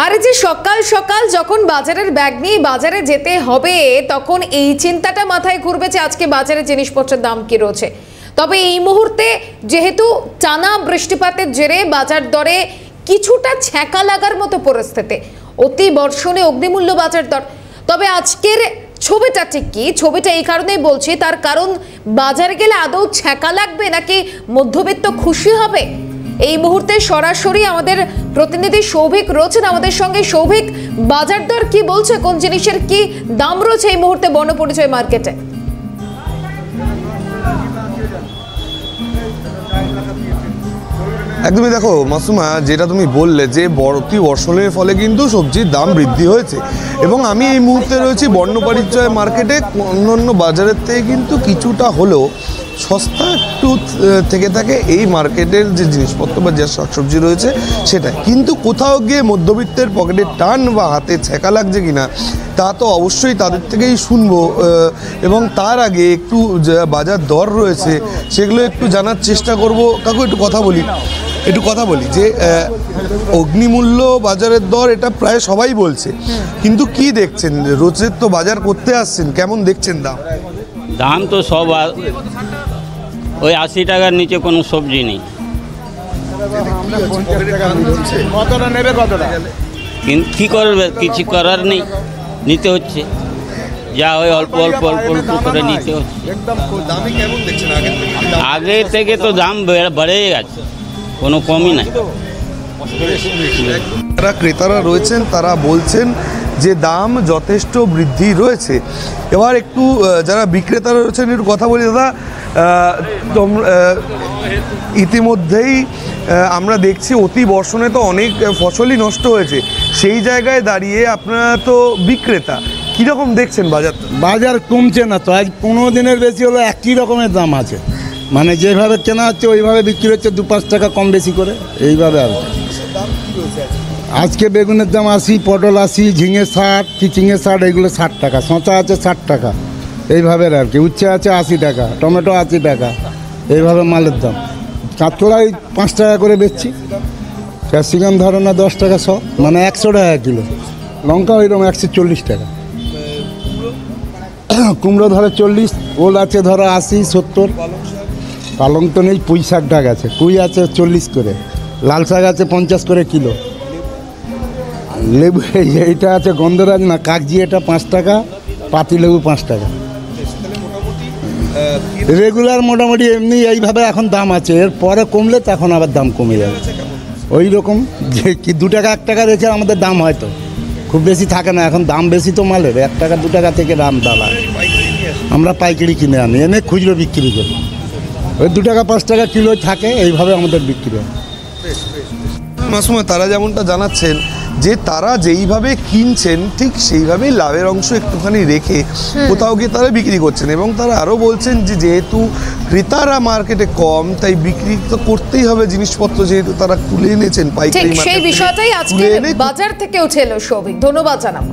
আর যে সকাল সকাল যখন বাজারের ব্যাগ নিয়ে বাজারে যেতে হবে তখন এই চিন্তাটা মাথায় ঘুরবে যে আজকে বাজারে জিনিসপত্রের দাম কি রয়েছে। তবে এই মুহূর্তে যেহেতু টানা বৃষ্টিপাতের জেরে বাজার দরে কিছুটা ছ্যাঁকা লাগার মতো পরিস্থিতি, অতি বর্ষণে অগ্নিমূল্য বাজার দর। তবে আজকের ছবিটা ঠিক কি, ছবিটা এই কারণেই বলছি, তার কারণ বাজারে গেলে আদৌ ছ্যাঁকা লাগবে নাকি মধ্যবিত্ত খুশি হবে। এই মুহূর্তে সরাসরি আমাদের প্রতিনিধি সৌভিক রয়েছেন আমাদের সঙ্গে। সৌভিক, বাজার দর কি বলছে, কোন জিনিসের কি দাম রয়েছে এই মুহূর্তে বর্ণপরিচয় মার্কেটে? একদমই দেখো মাসুমা, যেটা তুমি বললে যে অতি বর্ষণের ফলে কিন্তু সবজির দাম বৃদ্ধি হয়েছে এবং আমি এই মুহূর্তে রয়েছি বর্ণপরিচয় মার্কেটে। অন্যান্য বাজারের থেকে কিন্তু কিছুটা হলেও সস্তা একটু থেকে থাকে এই মার্কেটের যে জিনিসপত্র বা যে শাকসবজি রয়েছে সেটাই। কিন্তু কোথাও গিয়ে মধ্যবিত্তের পকেটে টান বা হাতে ছ্যাঁকা লাগছে কিনা তা তো অবশ্যই তাদের থেকেই শুনবো, এবং তার আগে একটু বাজার দর রয়েছে সেগুলো একটু জানার চেষ্টা করব। কাকু একটু কথা বলি যে অগ্নিমূল্য বাজারের দর এটা প্রায় সবাই বলছে, কিন্তু কি দেখছেন? রোজের তো বাজার করতে আসছেন, কেমন দেখছেন দাম? দাম তো সব ওই 80 টাকার নিচে কোনো সবজি নেই। কতটা নেবে, কতটা? কিন্তু কী করবে, কিছু করার নেই, নিতে হচ্ছে যা ওই অল্প অল্প করে নিতে হচ্ছে। আগে থেকে তো দাম বেড়ে গেছে, কোনো কমই নাই। যারা ক্রেতারা রয়েছেন তারা বলছেন যে দাম যথেষ্ট বৃদ্ধি রয়েছে। এবার একটু যারা বিক্রেতারা রয়েছেন একটু কথা বলি। দাদা, ইতিমধ্যেই আমরা দেখছি অতি বর্ষণে তো অনেক ফসলই নষ্ট হয়েছে, সেই জায়গায় দাঁড়িয়ে আপনারা তো বিক্রেতা, কীরকম দেখছেন বাজার? বাজার কমছে না তো, আজ 15 দিনের বেশি হলো একই রকমের দাম আছে। মানে যেভাবে কেনা হচ্ছে ওইভাবে বিক্রি হচ্ছে, 2-5 টাকা কম বেশি করে এইভাবে। আর আজকে বেগুনের দাম 80, পটল 80, ঝিঙে 60, চিচিঙে 60, এইগুলো 60 টাকা, শসা আছে 60 টাকা এইভাবে আর কি। উচ্ছে আছে 80 টাকা, টমেটো 80 টাকা, এইভাবে মালের দাম। কাতলাই 5 টাকা করে বেচছি, ক্যাপসিকাম ধরো না 10 টাকা 100, মানে 100 টাকা কিলো। লঙ্কা ওইরকম 140 টাকা, কুমড়ো ধরো 40, ওল আছে ধরো 80, 70। পালং তো নেই, পুঁই শাকটা গেছে, পুঁই আছে 40 করে, লাল শাক আছে 50 করে কিলো। লেবু এইটা আছে গন্ধরাজ না কাগজি, এটা 5 টাকা, পাতি লেবু 5 টাকা। রেগুলার মোটামুটি এমনি এইভাবে এখন দাম আছে, এর পরে কমলে তখন আবার দাম কমে যাবে। ওই রকম যে কি 2 টাকা 1 টাকা রেখে আমাদের দাম হয়তো খুব বেশি থাকে না, এখন দাম বেশি তো মালের, 1 টাকা 2 টাকা থেকে দাম দাঁড়ায়। আমরা পাইকারি কিনে আনি, এনে খুচরো বিক্রি করি, ওই 2 টাকা 5 টাকা কিলো থাকে, এইভাবে আমাদের বিক্রি হয়। মাসুমা, তারা যেমনটা জানাচ্ছেন যে তারা যেইভাবে কিনছেন ঠিক সেইভাবেই লাভের অংশ একটুখানি রেখে কোথাও গিয়ে তারা বিক্রি করছেন, এবং তারা আরও বলছেন যে যেহেতু ক্রেতারা মার্কেটে কম তাই বিক্রি তো করতেই হবে জিনিসপত্র, যেহেতু তারা তুলে এনেছেন পাইকারি। সেই বিষয়টাই আজকে বাজার থেকে উঠে এলো। সৌভিক, ধন্যবাদ জানাবো।